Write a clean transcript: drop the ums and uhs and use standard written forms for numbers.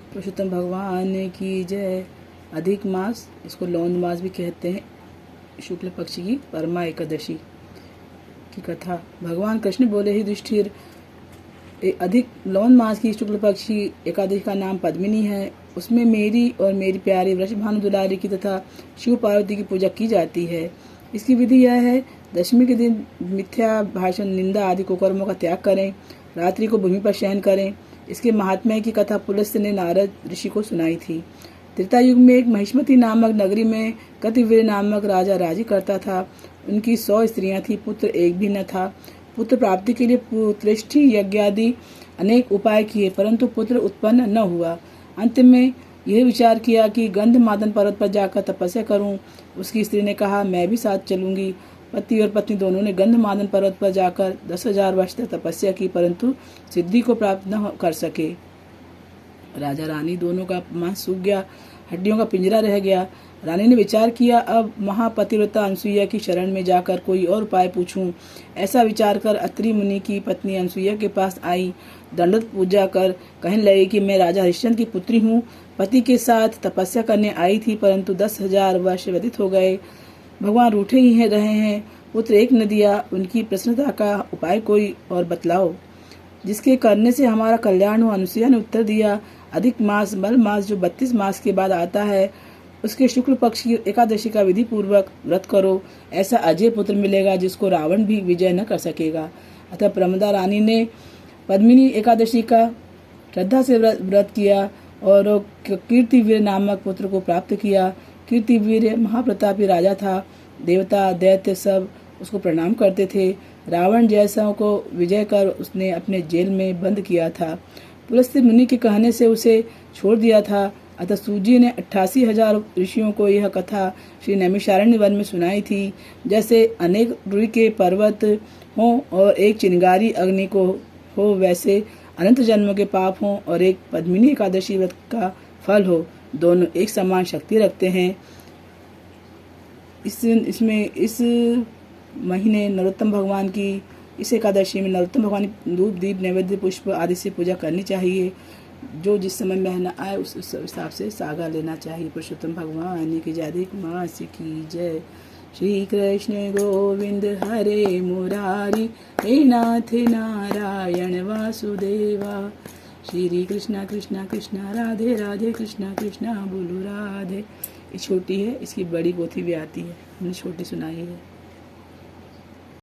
पुरुषोत्तम भगवान की जय। अधिक मास, इसको लौंद मास भी कहते हैं, शुक्ल पक्ष की परमा एकादशी की कथा। भगवान कृष्ण बोले, ही युधिष्ठिर, अधिक लौंद मास की शुक्ल पक्ष की एकादशी का नाम पद्मिनी है। उसमें मेरी और मेरी प्यारी वृषभानु दुलारी की तथा शिव पार्वती की पूजा की जाती है। इसकी विधि यह है, दशमी के दिन मिथ्या भाषण, निंदा आदि कुकर्मों का त्याग करें, रात्रि को भूमि पर शयन करें। इसके महात्म्य की कथा पुलस्त्य ने नारद ऋषि को सुनाई थी। त्रेता युग में एक महिष्मती नामक नगरी में कतिवीर नामक राजा राजी करता था। उनकी 100 स्त्रियां थी, पुत्र एक भी न था। पुत्र प्राप्ति के लिए पुत्रेष्ठी यज्ञ आदि अनेक उपाय किए, परंतु पुत्र उत्पन्न न हुआ। अंत में यह विचार किया कि गंधमादन पर्वत पर जाकर तपस्या करूं। उसकी स्त्री ने कहा, मैं भी साथ चलूंगी। पति और पत्नी दोनों ने गंधमादन पर्वत पर जाकर 10,000 वर्ष तक तपस्या की, परंतु सिद्धि को प्राप्त न कर सके। राजा रानी दोनों का मांस सूख गया, हड्डियों का पिंजरा रह गया। रानी ने विचार किया, अब महापतिव्रता अनसुईया की शरण में जाकर कोई और उपाय पूछूं। ऐसा विचार कर अत्रि मुनि की पत्नी अनसुईया के पास आई। दंडवत पूजा कर कहने लगी कि मैं राजा हरिश्चंद्र की पुत्री हूँ। पति के साथ तपस्या करने आई थी, परंतु 10,000 वर्ष व्यतीत हो गए। भगवान रूठे ही रहे हैं, पुत्र एक न दिया। उनकी प्रसन्नता का उपाय कोई और बतलाओ, जिसके करने से हमारा कल्याण हो। अनुसुईया ने उत्तर दिया, अधिक मास मल मास जो 32 मास के बाद आता है, उसके शुक्ल पक्ष की एकादशी का विधि पूर्वक व्रत करो। ऐसा अजय पुत्र मिलेगा जिसको रावण भी विजय न कर सकेगा। अतः प्रमदा रानी ने पद्मिनी एकादशी का श्रद्धा से व्रत किया और कीर्तिवीर नामक पुत्र को प्राप्त किया। कीर्तिवीर महाप्रतापी राजा था। देवता दैत्य सब उसको प्रणाम करते थे। रावण जैसा को विजय कर उसने अपने जेल में बंद किया था। पुलस्त्य मुनि के कहने से उसे छोड़ दिया था। अतः सूजी ने 88,000 ऋषियों को यह कथा श्री नैमिषारण्य वन में सुनाई थी। जैसे अनेक रुई के पर्वत हों और एक चिंगारी अग्नि को हो, वैसे अनंत जन्मों के पाप हों और एक पद्मिनी एकादशी व्रत का फल हो, दोनों एक समान शक्ति रखते हैं। इस महीने नरोत्तम भगवान की, इस एकादशी में नरोत्तम भगवान की धूप दीप नैवेद्य पुष्प आदि से पूजा करनी चाहिए। जो जिस समय में आए उस हिसाब से सागा लेना चाहिए। पुरुषोत्तम भगवान की जय। अधिक मास की जय। श्री कृष्ण गोविंद हरे मुरारी, हे नाथ नारायण वासुदेवा। श्री कृष्णा कृष्णा कृष्णा राधे राधे, कृष्णा कृष्णा बोलो राधे। ये छोटी है, इसकी बड़ी पोथी भी आती है, हमने छोटी सुनाई है।